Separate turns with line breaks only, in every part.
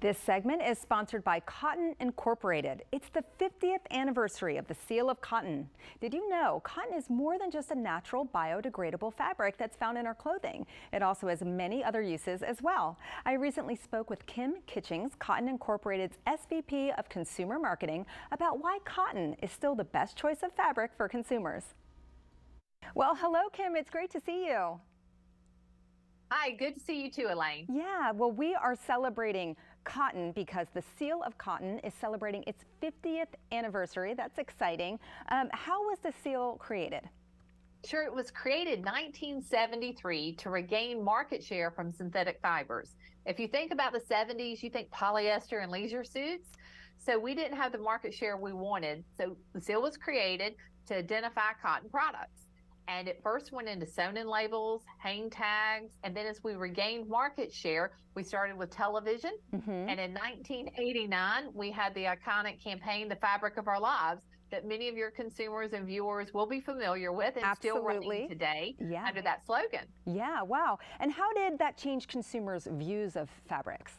This segment is sponsored by Cotton Incorporated. It's the 50th anniversary of the Seal of Cotton. Did you know cotton is more than just a natural biodegradable fabric that's found in our clothing? It also has many other uses as well. I recently spoke with Kim Kitchings, Cotton Incorporated's SVP of Consumer Marketing, about why cotton is still the best choice of fabric for consumers. Well, hello, Kim. It's great to see you.
Hi, good to see you too, Elaine.
Yeah, well, we are celebrating cotton because the Seal of Cotton is celebrating its 50th anniversary. That's exciting. How was the seal created?
Sure, it was created 1973 to regain market share from synthetic fibers. If you think about the 70s, you think polyester and leisure suits. So we didn't have the market share we wanted. So the seal was created to identify cotton products. And it first went into sewn-in labels, hang tags, and then as we regained market share, we started with television. And in 1989, we had the iconic campaign, The Fabric of Our Lives, that many of your consumers and viewers will be familiar with and still running today under that slogan.
Yeah, wow. And how did that change consumers' views of fabrics?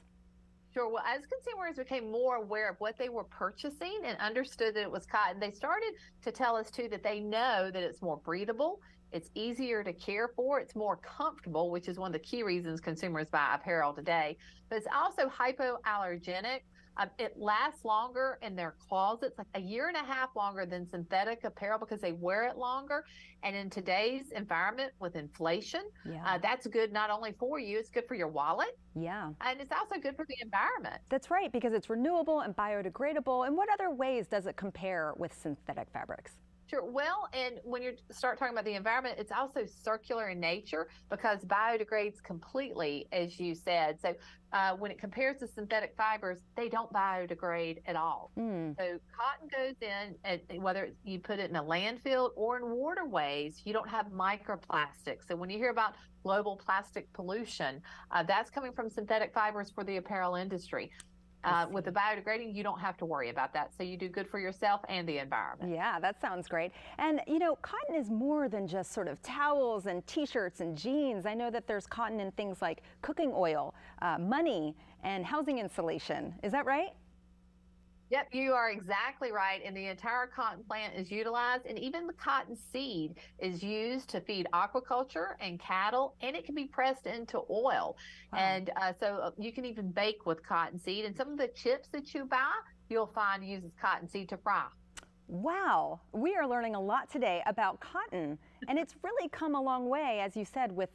Sure. Well, as consumers became more aware of what they were purchasing and understood that it was cotton, they started to tell us too that they know that it's more breathable, it's easier to care for, it's more comfortable, which is one of the key reasons consumers buy apparel today. But it's also hypoallergenic. It lasts longer in their closets, like a year and a half longer than synthetic apparel because they wear it longer. And in today's environment with inflation, that's good not only for you, it's good for your wallet. And it's also good for the environment.
That's right, because it's renewable and biodegradable. And what other ways does it compare with synthetic fabrics?
Sure. Well, and when you start talking about the environment, it's also circular in nature because biodegrades completely, as you said. So when it compares to synthetic fibers, they don't biodegrade at all. So cotton goes in, and whether you put it in a landfill or in waterways, you don't have microplastics. So when you hear about global plastic pollution, that's coming from synthetic fibers for the apparel industry. With the biodegrading, you don't have to worry about that. So you do good for yourself and the environment.
Yeah, that sounds great. And you know, cotton is more than just sort of towels and t-shirts and jeans. I know that there's cotton in things like cooking oil, money, and housing insulation. Is that right?
Yep, you are exactly right. And the entire cotton plant is utilized, and even the cotton seed is used to feed aquaculture and cattle, and it can be pressed into oil. And so you can even bake with cotton seed. And some of the chips that you buy, you'll find uses cotton seed to fry.
Wow, we are learning a lot today about cotton, and it's really come a long way, as you said, with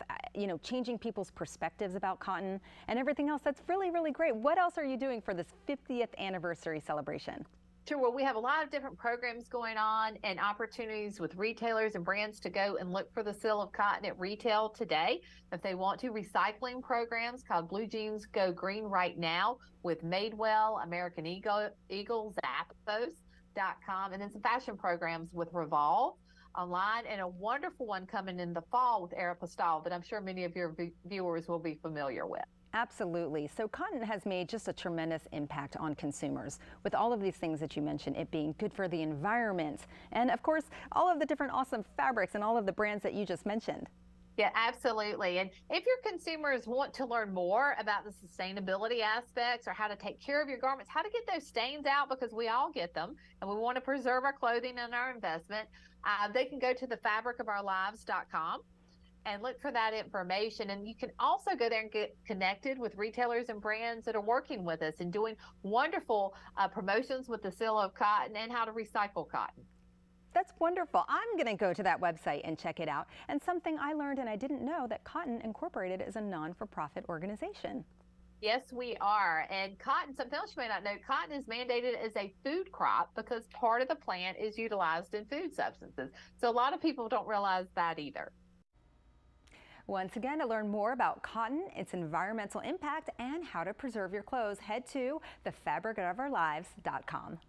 changing people's perspectives about cotton and everything else. That's really, really great. What else are you doing for this 50th anniversary celebration?
Sure. Well, we have a lot of different programs going on and opportunities with retailers and brands to go and look for the Seal of Cotton at retail today. If they want to, recycling programs called Blue Jeans Go Green right now with Madewell, American Eagle, Zappos.com, and then some fashion programs with Revolve online, and a wonderful one coming in the fall with Aeropostale that I'm sure many of your viewers will be familiar with.
Absolutely. So cotton has made just a tremendous impact on consumers with all of these things that you mentioned, it being good for the environment, and of course, all of the different awesome fabrics and all of the brands that you just mentioned.
Yeah, absolutely. And if your consumers want to learn more about the sustainability aspects or how to take care of your garments, how to get those stains out, because we all get them and we want to preserve our clothing and our investment, they can go to thefabricofourlives.com and look for that information. And you can also go there and get connected with retailers and brands that are working with us and doing wonderful promotions with the Seal of Cotton and how to recycle cotton.
That's wonderful. I'm going to go to that website and check it out. And something I learned, and I didn't know, that Cotton Incorporated is a non-for-profit organization.
Yes, we are. And cotton, something else you may not know, cotton is mandated as a food crop because part of the plant is utilized in food substances. So a lot of people don't realize that either.
Once again, to learn more about cotton, its environmental impact, and how to preserve your clothes, head to thefabricofourlives.com.